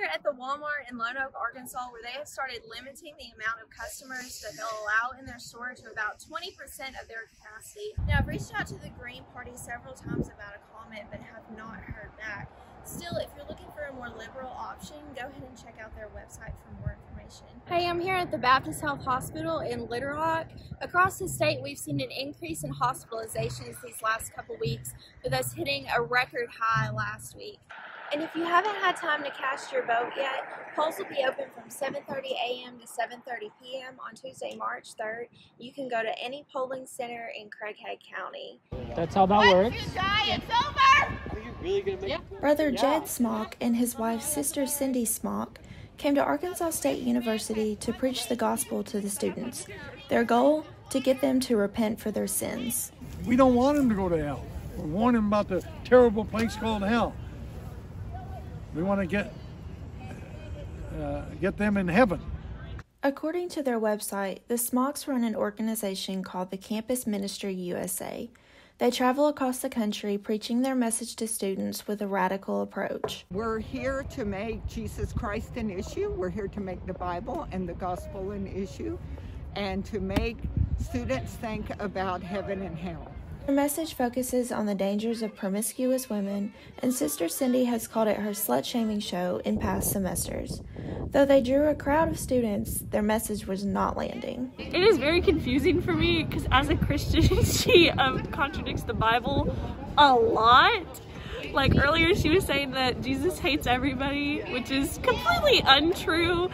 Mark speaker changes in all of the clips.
Speaker 1: here at the Walmart in Lone Oak, Arkansas, where they have started limiting the amount of customers that they'll allow in their store to about 20% of their capacity. Now, I've reached out to the Green Party several times about a comment, but have not heard back. Still, if you're looking for a more liberal option, go ahead and check out their website for more information. Hey, I'm here at the Baptist Health Hospital in Little Rock. Across the state, we've seen an increase in hospitalizations these last couple weeks, with us hitting a record high last week. And if you haven't had time to cast your vote yet, polls will be open from 7:30 a.m. to 7:30 p.m. on Tuesday, March 3rd. You can go to any polling center in Craighead County.
Speaker 2: That's how that works.
Speaker 1: Once you die, it's over!
Speaker 3: Are you really going to make it?
Speaker 4: Brother Jed Smock and his wife, Sister Cindy Smock, came to Arkansas State University to preach the gospel to the students. Their goal? To get them to repent for their sins.
Speaker 5: We don't want them to go to hell. We're warning them about the terrible place called hell. We want to get them in heaven.
Speaker 4: According to their website, the Smocks run an organization called the Campus Ministry USA. They travel across the country preaching their message to students with a radical approach.
Speaker 6: We're here to make Jesus Christ an issue. We're here to make the Bible and the gospel an issue, and to make students think about heaven and hell.
Speaker 4: Her message focuses on the dangers of promiscuous women, and Sister Cindy has called it her slut-shaming show in past semesters. Though they drew a crowd of students, their message was not landing.
Speaker 7: It is very confusing for me because as a Christian, she contradicts the Bible a lot. Like earlier she was saying that Jesus hates everybody, which is completely untrue.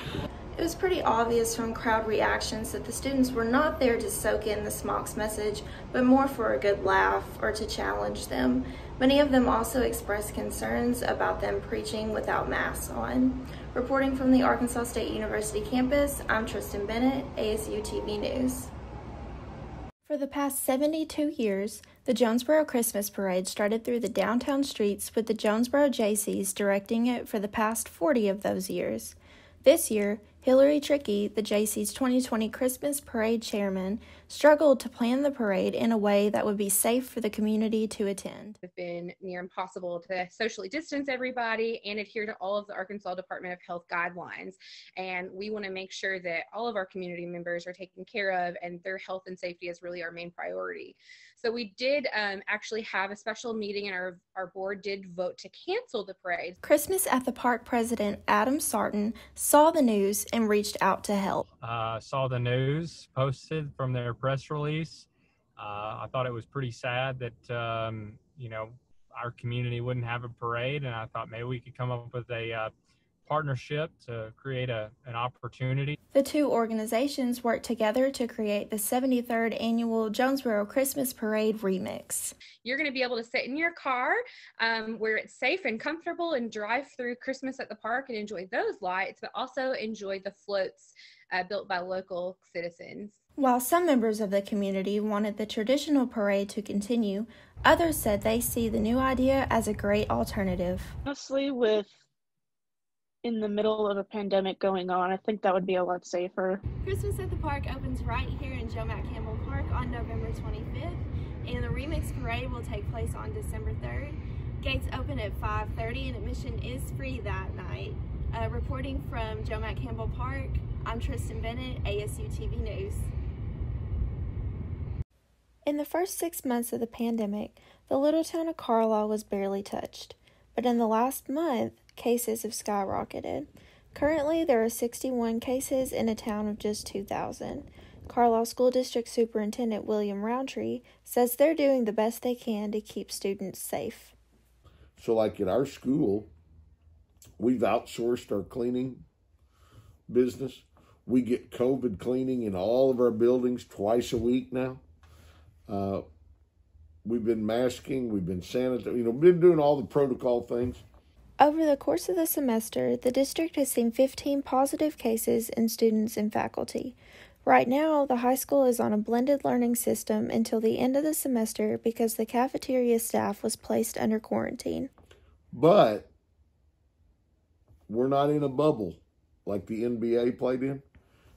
Speaker 4: It was pretty obvious from crowd reactions that the students were not there to soak in the Smocks message, but more for a good laugh or to challenge them. Many of them also expressed concerns about them preaching without masks on. Reporting from the Arkansas State University campus, I'm Tristan Bennett, ASU TV News. For the past 72 years, the Jonesboro Christmas Parade started through the downtown streets with the Jonesboro Jaycees directing it for the past 40 of those years. This year, Hillary Trickey, the Jaycees 2020 Christmas Parade chairman, struggled to plan the parade in a way that would be safe for the community to attend.
Speaker 8: It's been near impossible to socially distance everybody and adhere to all of the Arkansas Department of Health guidelines. And we want to make sure that all of our community members are taken care of, and their health and safety is really our main priority. So we did actually have a special meeting, and our board did vote to cancel the parade.
Speaker 4: Christmas at the Park president Adam Sarton saw the news and reached out to help.
Speaker 2: Saw the news posted from their press release. I thought it was pretty sad that, our community wouldn't have a parade, and I thought maybe we could come up with a partnership to create an opportunity.
Speaker 4: The two organizations worked together to create the 73rd annual Jonesboro Christmas Parade remix.
Speaker 8: You're going to be able to sit in your car where it's safe and comfortable and drive through Christmas at the park and enjoy those lights, but also enjoy the floats built by local citizens.
Speaker 4: While some members of the community wanted the traditional parade to continue, others said they see the new idea as a great alternative.
Speaker 7: Honestly, with in the middle of a pandemic going on, I think that would be a lot safer.
Speaker 1: Christmas at the Park opens right here in Joe Mack Campbell Park on November 25th, and the Remix Parade will take place on December 3rd. Gates open at 5:30 and admission is free that night. Reporting from Joe Mack Campbell Park, I'm Tristan Bennett, ASU TV News.
Speaker 4: In the first 6 months of the pandemic, the little town of Carlisle was barely touched, but in the last month, cases have skyrocketed. Currently, there are 61 cases in a town of just 2,000. Carlisle School District Superintendent William Roundtree says they're doing the best they can to keep students safe.
Speaker 9: So like at our school, we've outsourced our cleaning business. We get COVID cleaning in all of our buildings twice a week now. We've been masking, we've been sanitizing, we've been doing all the protocol things.
Speaker 4: Over the course of the semester, the district has seen 15 positive cases in students and faculty. Right now, the high school is on a blended learning system until the end of the semester because the cafeteria staff was placed under quarantine.
Speaker 9: But we're not in a bubble like the NBA played in.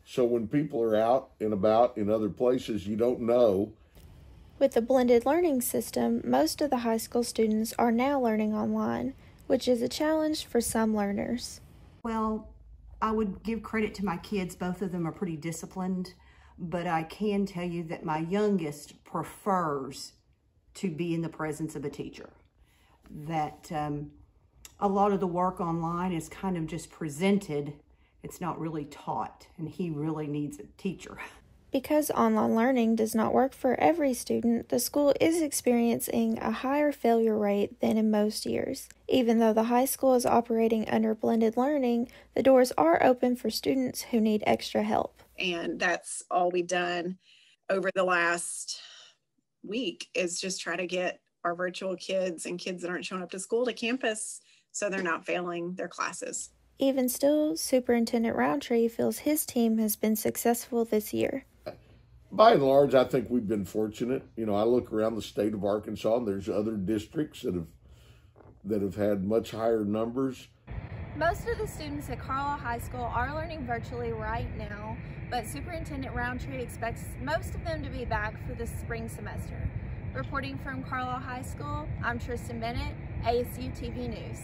Speaker 9: So when people are out and about in other places, you don't know.
Speaker 4: With the blended learning system, most of the high school students are now learning online, which is a challenge for some learners.
Speaker 3: Well, I would give credit to my kids. Both of them are pretty disciplined, but I can tell you that my youngest prefers to be in the presence of a teacher. That a lot of the work online is kind of just presented. It's not really taught, and he really needs a teacher.
Speaker 4: Because online learning does not work for every student, the school is experiencing a higher failure rate than in most years. Even though the high school is operating under blended learning, the doors are open for students who need extra help.
Speaker 10: And that's all we've done over the last week is just try to get our virtual kids and kids that aren't showing up to school to campus so they're not failing their classes.
Speaker 4: Even still, Superintendent Roundtree feels his team has been successful this year.
Speaker 9: By and large, I think we've been fortunate. You know, I look around the state of Arkansas, and there's other districts that have had much higher numbers.
Speaker 1: Most of the students at Carlisle High School are learning virtually right now, but Superintendent Roundtree expects most of them to be back for the spring semester. Reporting from Carlisle High School, I'm Tristan Bennett, ASU TV News.